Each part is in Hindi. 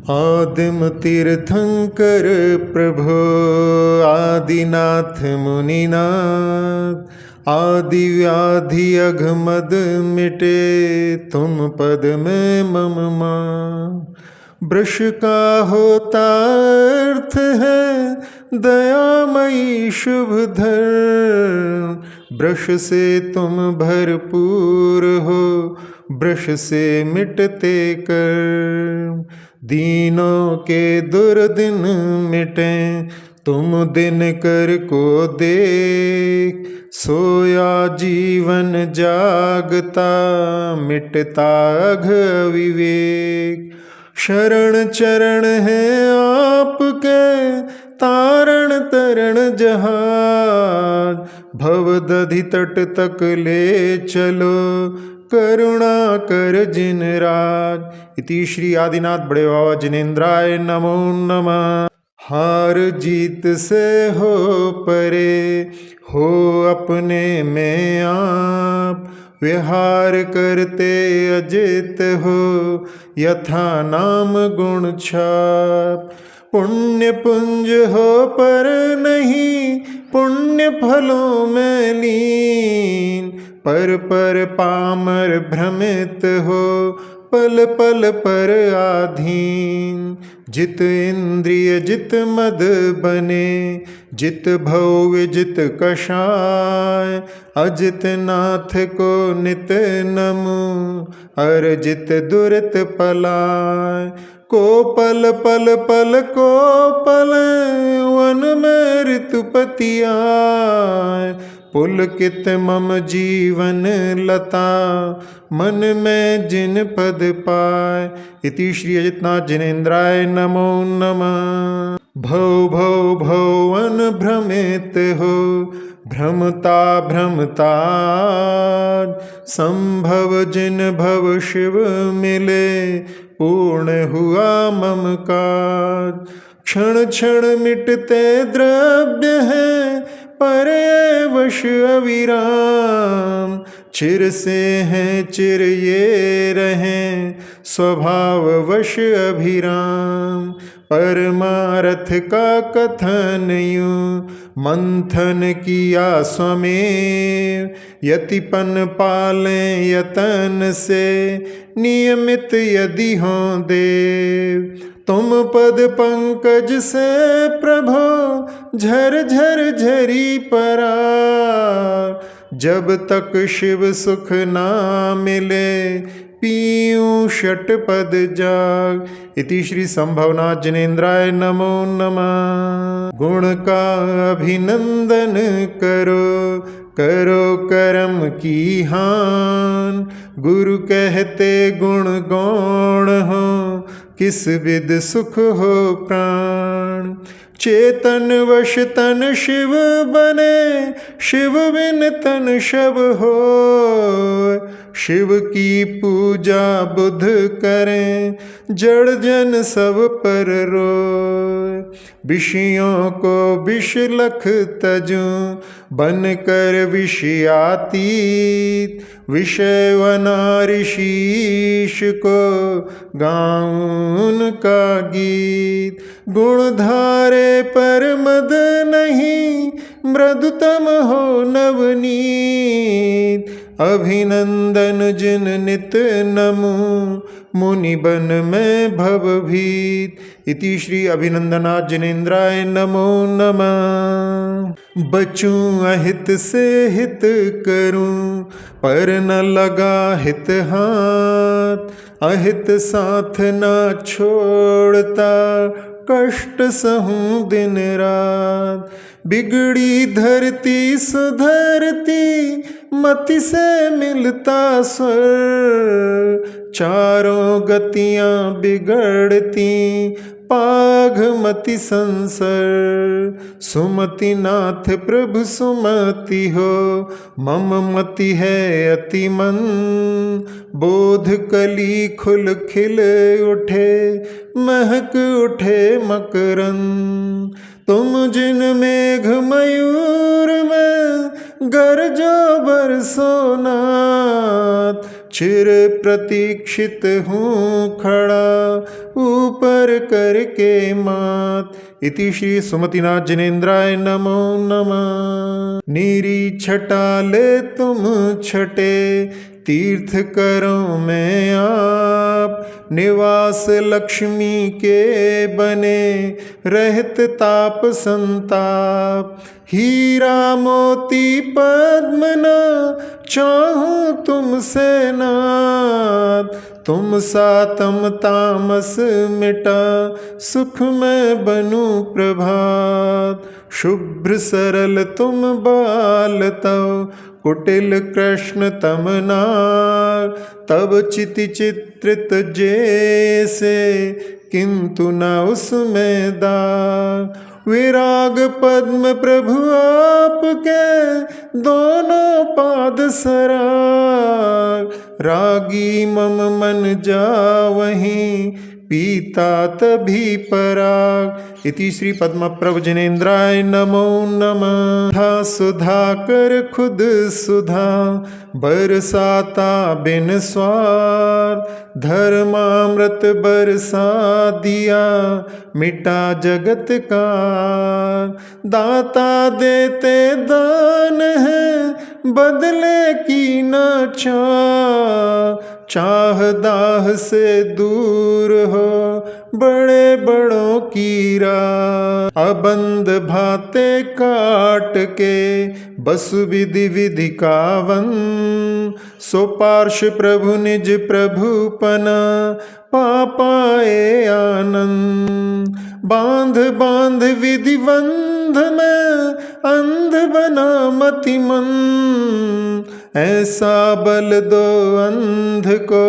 आदिम तीर्थंकर प्रभो आदिनाथ मुनिनाथ, आदि व्याधि अघमद मिटे तुम पद में मम मां। वृष का होता अर्थ है दयामयी शुभ धर्म, वृष से तुम भरपूर हो, वृष से मिटते कर्म। दीनों के दुर्दिन मिटे तुम दिन कर को देख, सोया जीवन जागता मिटता अघ विवेक। शरण चरण है आपके तारण तरण जहाज, भवदधि तट तक ले चलो करुणा कर जिन राज। इति श्री आदिनाथ बड़े बाबा जिनेन्द्राय नमो नमः। हार जीत से हो परे हो अपने में आप, विहार करते अजित हो यथा नाम गुण छाप। पुण्य पुंज हो पर नहीं पुण्य फलों में लीन, पर पामर भ्रमित हो पल पल पर आधीन। जित इंद्रिय जित मद बने, जित भव जित कषाय, अजित नाथ को नित नमो अर्जित दुरित पलाय। को पल पल पल को पल वन में ऋतुपति आय, पुलकित मम जीवन लता मन में जिन पद पाय। इति श्री अजितनाथ जिनेन्द्राय नमो नमः। भव भव भवन भ्रमित हो भ्रमता भ्रमता, संभव जिन भव शिव मिले पूर्ण हुआ मम काज। क्षण क्षण मिटते द्रव्य है पर ये वश अविराम, चिर से हैं चिर ये रहें स्वभाव वश अभिराम। परमारथ का कथन यूं मंथन किया स्वमेव, यतिपन पालें यतन से नियमित यदि हों देव। तुम पद पंकज से प्रभो झर झर झरी परा, जब तक शिव सुख ना मिले पीयूं षटपद जाग। इति श्री संभवनाथ जिनेन्द्राय नमो नमः। गुण का अभिनंदन करो करो कर्म की हान, गुरु कहते गुण गौण हो किस विद सुख हो प्राण। चेतन वश तन शिव बने, शिव बिन तन शब हो, शिव की पूजा बुध करें जड़ जन सब पर रोए। विषयों को विष लख तजूं बन कर विषयातीत, विषय वना ऋषिश को गाऊं उनका गीत। गुण धारे पर मद नहीं मृदुतम हो नवनीत, अभिनंदन जिन नित नमो मुनि बन में भवभीत। इति श्री अभिनंदनाथ जिनेन्द्राय नमो नमः। बचूं अहित से हित करूं पर न लगा हित हाथ, अहित साथ ना छोड़ता कष्ट सहूं दिन रात। बिगड़ी धरती सुधरती मति से मिलता स्वर, चारों गतियां बिगड़ती पाघ मति संसर। सुमति नाथ प्रभु सुमति हो मम मति है अति मन, बोध कली खुल खिल उठे महक उठे मकरंद। तुम जिन मेघ मयूर में गरजो बरसो नाथ, चिर प्रतीक्षित हूँ खड़ा, ऊपर करके मात। इति श्री सुमतिनाथ जिनेन्द्राय नमो नमः। नीरी छटाले तुम छटे, तीर्थ करो मैं आप, निवास लक्ष्मी के बने, रहत ताप संताप। हीरा मोती पद्म न चाहूं तुमसे नाथ, तुम सातम तामस मिटा, सुख में बनूं प्रभात। शुभ्र सरल तुम बाल तव, कुटिल कृष्ण तमनार, तब चिति चित्रित जैसे, किंतु न उसमें दाग। विराग पद्म प्रभु आपके, दोनों पाद सराग, रागी मम मन जावहीं, पीता तभी पराग। इति श्री पद्म प्रभु जिनेन्द्राय नमो नमः। था सुधा कर खुद सुधा, बरसाता बिन स्वार, धर्मामृत बरसा दिया, मिटा जगत का। दाता देते दान है, बदले की न चाह दाह से दूर हो, बड़े बड़ों की राह। अबंध भाते काट के, बस विधि विधि का वन, सो पार्श प्रभु निज प्रभुपना, पाए आनंद। बांध बांध विधि बंध में, अंध बना मतिमंद, ऐसा बल दो अंध को,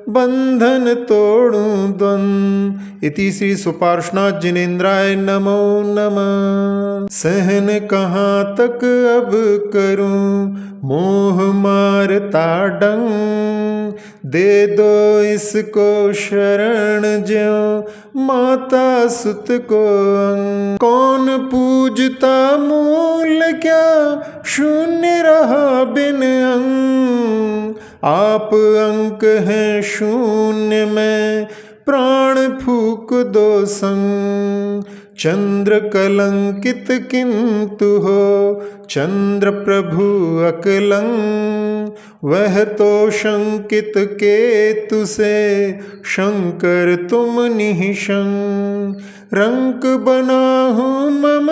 बंधन तोड़ूं द्वंद। इति श्री सुपार्श्वनाथ जिनेन्द्राय नमो नमः। सहन कहाँ तक अब करूं, मोह मारता डंग, दे दो इसको शरण ज्यों, माता सुत को अंग। कौन पूजता मूल क्या, शून्य रहा बिन अंग, आप अंक हैं शून्य में, प्राण फूक दो संग। चंद्र कलंकित किंतु हो, चंद्र प्रभु अकलंक, वह तो शंकित केतु से, शंकर तुम निःशंक। रंक बना हूँ मम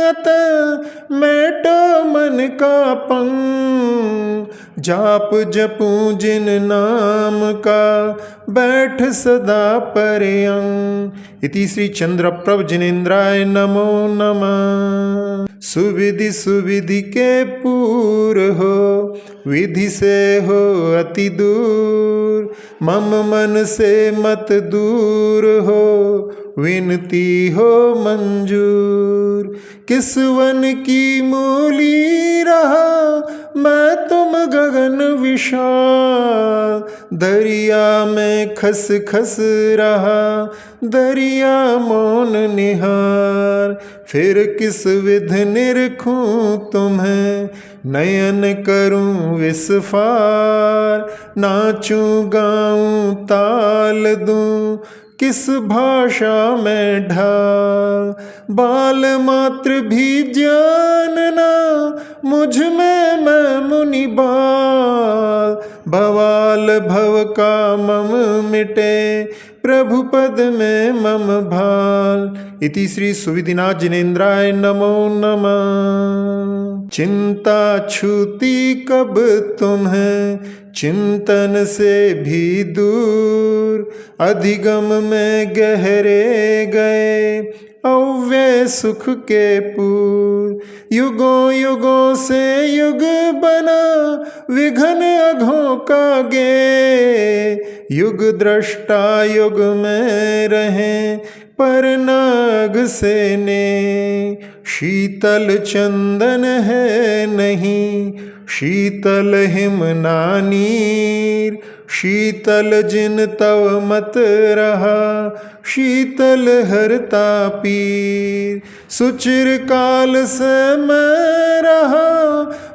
अतः, मैटो मन का पंग, जाप जपूं जिन नाम का, बैठ सदा पर्यंग। इति श्री चंद्र प्रभ जिनेन्द्राय नमो नमः। सुविधि सुविधि के पूर हो, विधि से हो अति दूर, मम मन से मत दूर हो, विनती हो मंजूर। किस वन की मूली रहा, मैं तुम गगन विशाल, दरिया में खस खस रहा, दरिया मौन निहार। फिर किस विध निरखूं तुम्हें, नयन करूं विस्फार, नाचूं गाऊं ताल दूं, किस भाषा में ढाल। बाल मात्र भी जानना, मुझ में मैं मुनि बाल, भवाल भव का मम मिटे, प्रभु पद में मम भाल। इति श्री सुविधिनाथ जिनेन्द्राय नमो नमः। चिंता छूती कब तुम्हें, चिंतन से भी दूर, अधिगम में गहरे गए, अव्यय सुख के पूर। युगों युगों से युग बना, विघन अघों का गे, युग दृष्टा युग में रहे, पर नाग से ने। शीतल चंदन है नहीं, शीतल हिमना नीर, शीतल जिन तव मत रहा, शीतल हरता पीर। सुचिर काल से मैं रहा,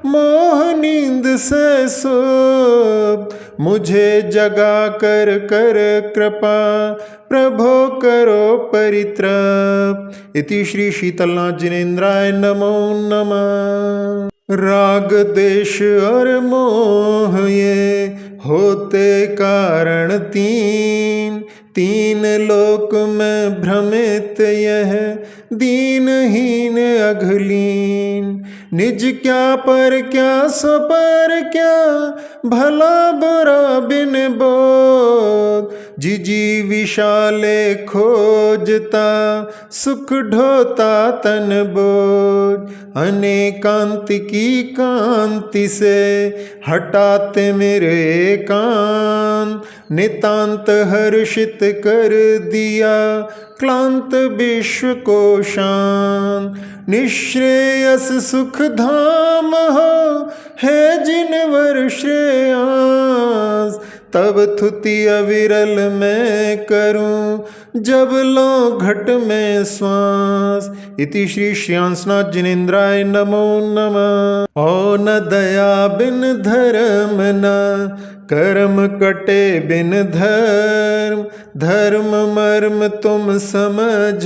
मोह नींद से सोप, मुझे जगा कर कर कृपा प्रभो करो परित्रप। इति श्री शीतलनाथ जिनेन्द्राय नमो नमः। राग देश और मोह ये होते कारण तीन, तीन लोक में भ्रमित यह दीनहीन अघलीन। निज क्या पर क्या सो पर क्या, भला बुरा बिन बोध। जिजी विशाले खोजता, सुख ढोता तन बोझ। अनेकांत की कांति से हटाते मेरे एकांत। नितांत हर्षित कर दिया क्लांत विश्व को शांत। निश्रेयस सुख धाम हो है जिनवर श्रेयांस। तब थुति अविरल मैं करूं जब लो घट में श्वास। इति श्री श्रेयांसनाथ जिनेन्द्राय नमो नमः। ओ न दया बिन धर्म न कर्म कटे बिन धर्म। धर्म मर्म तुम समझ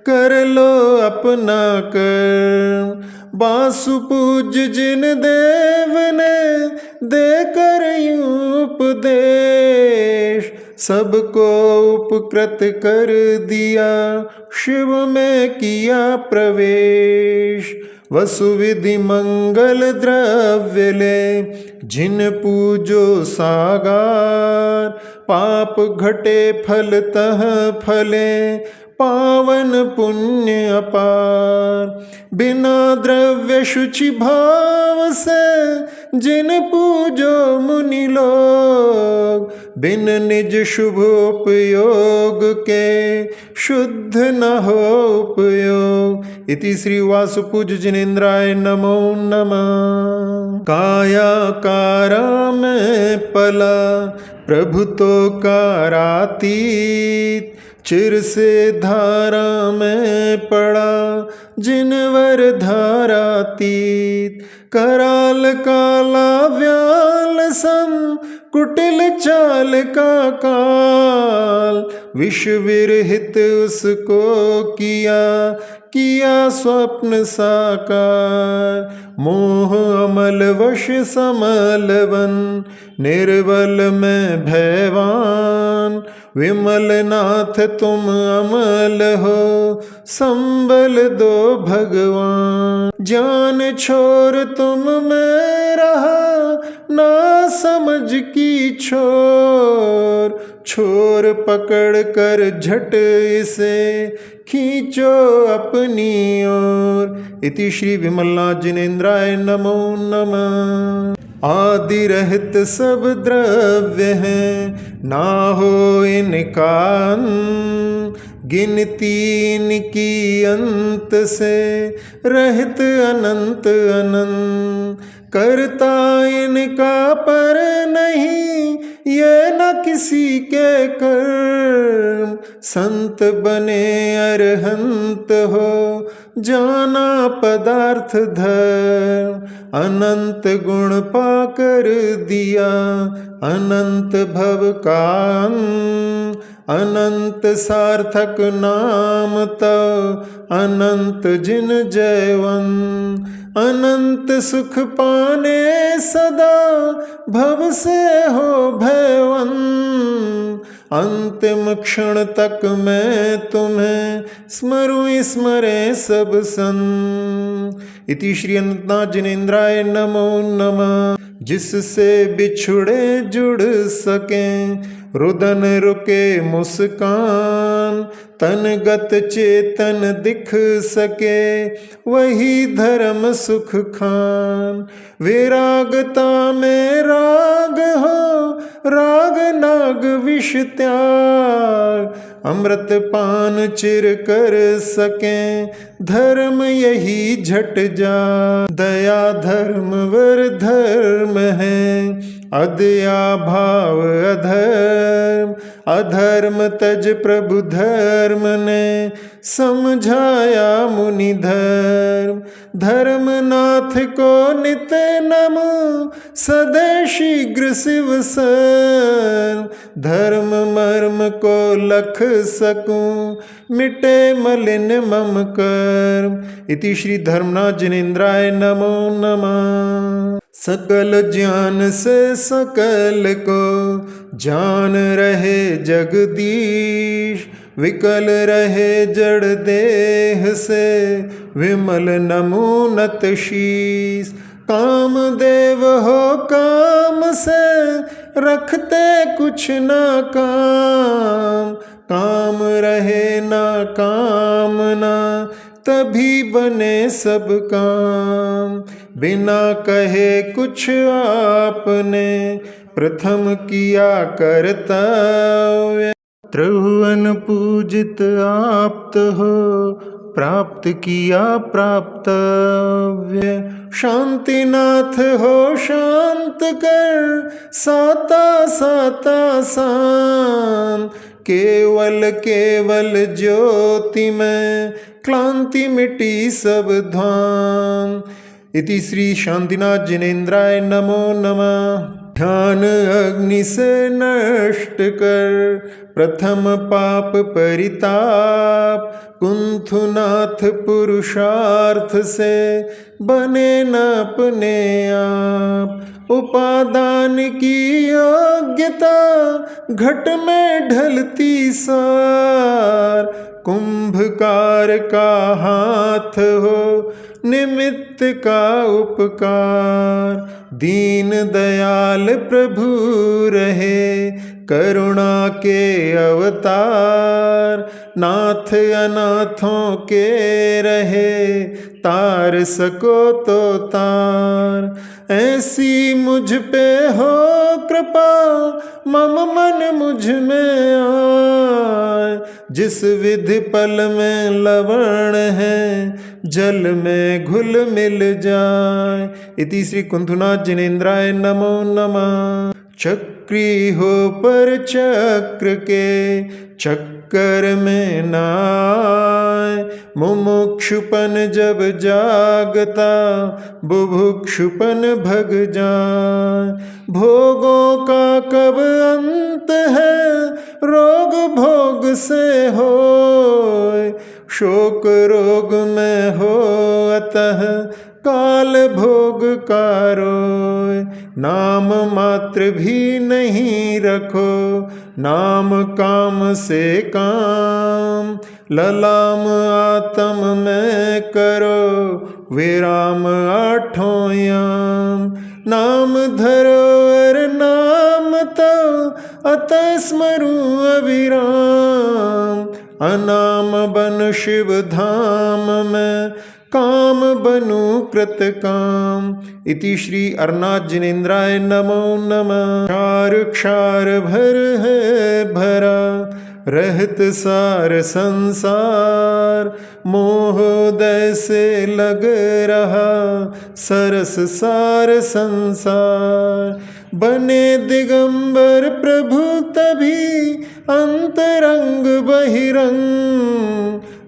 कर लो अपना कर्म। बासु पूज जिन देव ने देकर यूं उपदेश। सबको उपकृत कर दिया शिव में किया प्रवेश। वसुविधि मंगल द्रव्य ले जिन पूजो सागार। पाप घटे फल तह फले पावन पुण्य अपार। बिना द्रव्य शुचि भाव से जिन पूजो मुनि लोग। बिन निज शुभ उपयोग के शुद्ध न हो उपयोग। इति श्री वासुपूज जिनेन्द्राय नमो नमः। काया कारा में पला प्रभु तो कारातीत। चिर से धारा में पड़ा जिनवर धारातीत। कराल काला व्याल सम कुटिल चाल का काल। विष विरहित उसको किया स्वप्न साकार। मोह अमल वश समलवन निर्बल में भयवान। विमल नाथ तुम अमल हो संबल दो भगवान। जान छोर तुम में रहा ना समझ की छोर। छोर पकड़ कर झट इसे खींचो अपनी ओर। इति श्री विमलनाथ जिनेन्द्राय नमो नमः। आदि रहित सब द्रव्य हैं ना हो इनका अंत। गिनती इनकी अंत से रहित अनंत अनंत। करता इनका पर नहीं ये न किसी के कर्म। संत बने अरहंत हो जाना पदार्थ धर्म। अनंत गुण पाकर दिया अनंत भव का अंत। अनंत सार्थक नाम तव अनंत जिन जयवंत। अनंत सुख पाने सदा भव से हो भयवंत। अंतिम क्षण तक मैं तुम्हें स्मरूं स्मरे सब संत। इति श्री अनंतनाथ जिनेन्द्राय नमो नमः। जिससे बिछुड़े जुड़ सकें रुदन रुके मुस्कान। तन गत चेतन दिख सके वही धर्म सुख खान। विरागता में राग हो राग नाग विष त्याग। अमृत पान चिर कर सकें धर्म यही झट जा। दया धर्म वर धर्म है अदया भाव अधर्म, अधर्म तज प्रभु धर्म ने समझाया मुनि धर्म। धर्मनाथ को नित नमो सदै शीघ्र शिव सर्व। धर्म मर्म को लख सकूं मिटे मलिन मम कर्म। इति श्री धर्मनाथ जिनेन्द्राय नमो नमः। सकल ज्ञान से सकल को जान रहे जगदीश, विकल रहे जड़ देह से विमल नमूनत शीस। काम देव हो काम से रखते कुछ ना काम, काम रहे ना कामना तभी बने सब काम। बिना कहे कुछ आपने प्रथम किया कर्तव्य। त्रिभुवन पूजित आप्त हो प्राप्त किया प्राप्तव्य। शांतिनाथ हो शांत कर साता साता शांत। केवल केवल ज्योति में क्लांति मिटी सब ध्यान। इति श्री शांतिनाथ जिनेन्द्राय नमो नमः। ध्यान अग्नि से नष्ट कर प्रथम पाप परिताप। कुंथुनाथ पुरुषार्थ से बने न अपने आप। उपादान की योग्यता घट में ढलती सार। कुंभकार का हाथ हो निमित्त का उपकार। दीन दयाल प्रभु रहे करुणा के अवतार। नाथ अनाथों के रहे तार सको तो तार। ऐसी मुझ पे हो कृपा मम मन मुझ में आए। जिस विधि पल में लवण है जल में घुल मिल जाए। इति श्री कुंथुनाथ जिनेन्द्राय नमो नमः। चक्री हो पर चक्र के चक्कर में नाय। मुमुक्षुपन जब जागता बुभुक्षुपन भग जाए। भोगों का कब अंत है रोग भोग से होय। शोक रोग में हो अतः काल भोग का रोय। नाम मात्र भी नहीं रखो नाम काम से काम। ललाम आत्म में करो विराम आठों याम। नाम धरो और नाम तो अतः स्मरू अविराम। अनाम बन शिव धाम में काम बनू कृत काम। इति श्री अरनाथ जिनेन्द्राय नमो नमः। क्षार क्षार भर है भरा रहत सार संसार। मोहोदय से लग रहा सरस सार संसार। बने दिगंबर प्रभु तभी अंतरंग बहिरंग।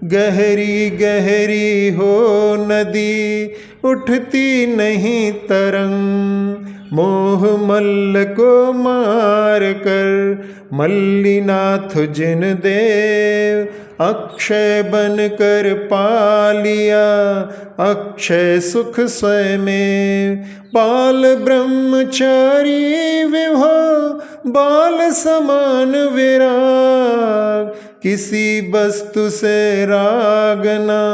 गहरी गहरी हो नदी उठती नहीं तरंग। मोह मल्ल को मार कर मल्लिनाथ जिन देव। अक्षय बन कर पा लिया अक्षय सुख स्वयमेव। बाल ब्रह्मचारी विभो बाल समान विराग। किसी वस्तु से राग ना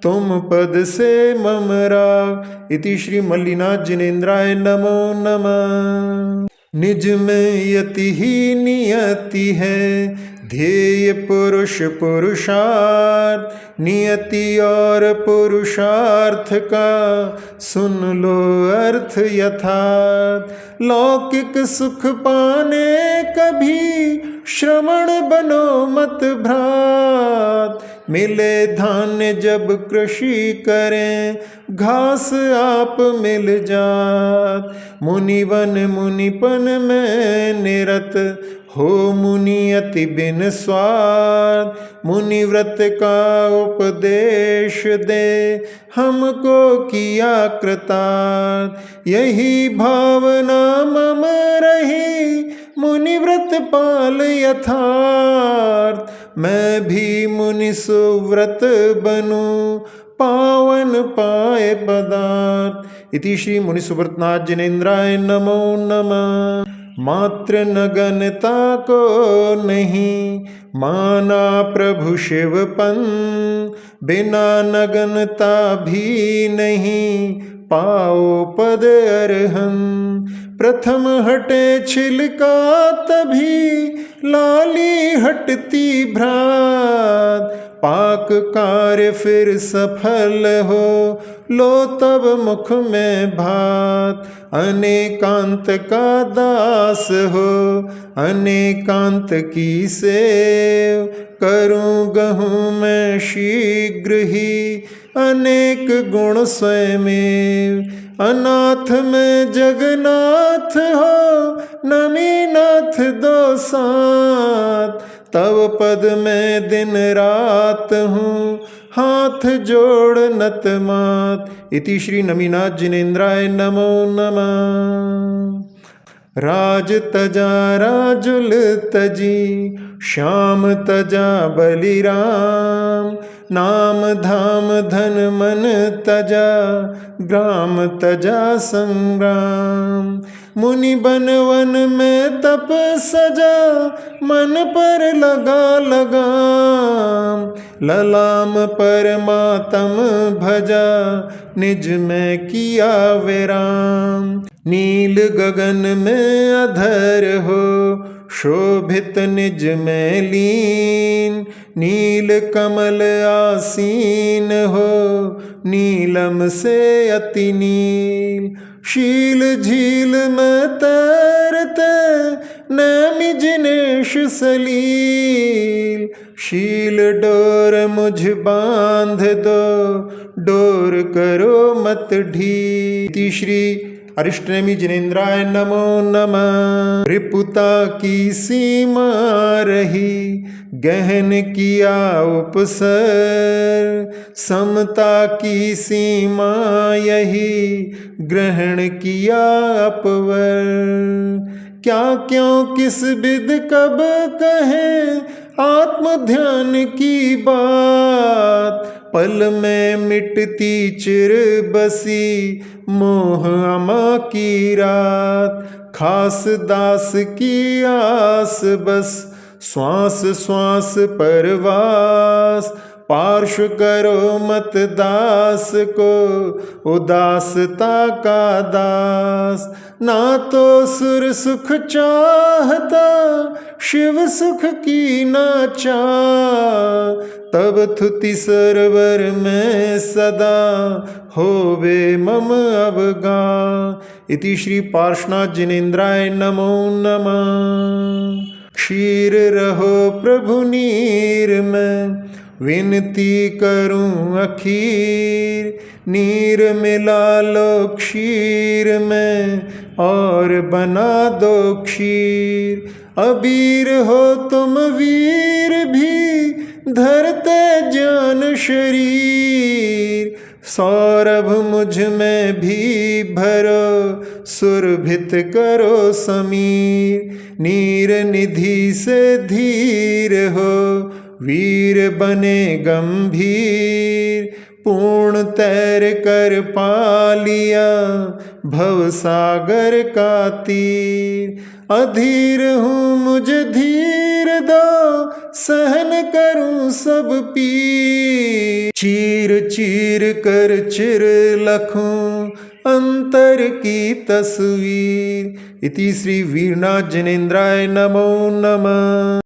तुम पद से मम राग। इति श्री मल्लिनाथ जिनेन्द्राय नमो नमः। निज में यति ही नियति है ध्येय पुरुष पुरुषार्थ। नियति और पुरुषार्थ का सुन लो अर्थ यथार्थ। लौकिक सुख पाने कभी श्रवण बनो मत भ्रात। मिले धान्य जब कृषि करें, घास आप मिल जात। मुनिवन मुनिपन में निरत, हो मुनि अति बिन स्वार्थ। मुनि व्रत का उपदेश दे, हमको किया कृतार्थ। यही भावना मम रही, मुनि व्रत पाल यथार्थ। मैं भी मुनि सुव्रत बनूं, पावन पाए पदार्थ। इति श्री मुनि सुव्रतनाथ जिनेन्द्राय नमो नमः। मात्र नगनता को नहीं, माना प्रभु शिवपन। बिना नगनता भी नहीं, पाओ पद अरहन। प्रथम हटे छिलका तभी, लाली हटती भ्रात। पाक कार्य फिर सफल हो, लो तब मुख में भात। अनेकांत का दास हो, अनेकांत की सेव। करूँ गहूँ मैं शीघ्र ही, अनेक गुण स्वयमेव। अनाथ में जगन्नाथ हो, नमीनाथ दो साथ। तव पद में दिन रात हूँ, हाथ जोड़ नत मात। इति श्री नमीनाथ जिनेन्द्राय नमो नमः। राज तजा राजुल तजी, श्याम तजा बलिराम। नाम धाम धन मन तजा, ग्राम तजा संग्राम। मुनि बन वन में तप सजा, मन पर लगा लगाम। ललाम पर मातम भजा, निज में किया विराम। नील गगन में अधर हो, शोभित निज में लीन। नील कमल आसीन हो, नीलम से अति नील। शील झील में तैरते, नैमि जिनेश सलील। शील डोर मुझ बांध दो, डोर करो मत ढील। श्री अरिष्टनेमि जिनेन्द्राय नमो नमः। रिपुता की सीमा रही, गहन किया उपसर। समता की सीमा यही, ग्रहण किया अपवर। क्या क्यों किस विद कब कहें, आत्म ध्यान की बात। पल में मिटती चिर बसी, मोह अमा की रात। खास दास की आस बस, श्वास श्वास परवास। पार्श्व करो मत दास को, उदासता का दास। ना तो सुर सुख चाहता, शिव सुख की ना चाह। तब थुति सरवर में सदा, होवे मम अवगा। इति श्री पार्श्वनाथ जिनेन्द्राय नमो नमः। क्षीर रहो प्रभु नीर में, विनती करूं अखीर। नीर मिला लो क्षीर में, और बना दो क्षीर। अबीर हो तुम वीर भी, धरते जान शरीर। सौरभ मुझ में भी भरो, सुरभित करो समीर। नीर निधि से धीर हो, वीर बने गंभीर। पूर्ण तैर कर पा लिया, भव सागर का तीर। अधीर हूँ मुझे धीर दो, सहन करूँ सब पीर। चीर चीर कर चिर लखूं, अंतर की तस्वीर। इति श्री वीरनाथ जिनेन्द्राय नमो नमः।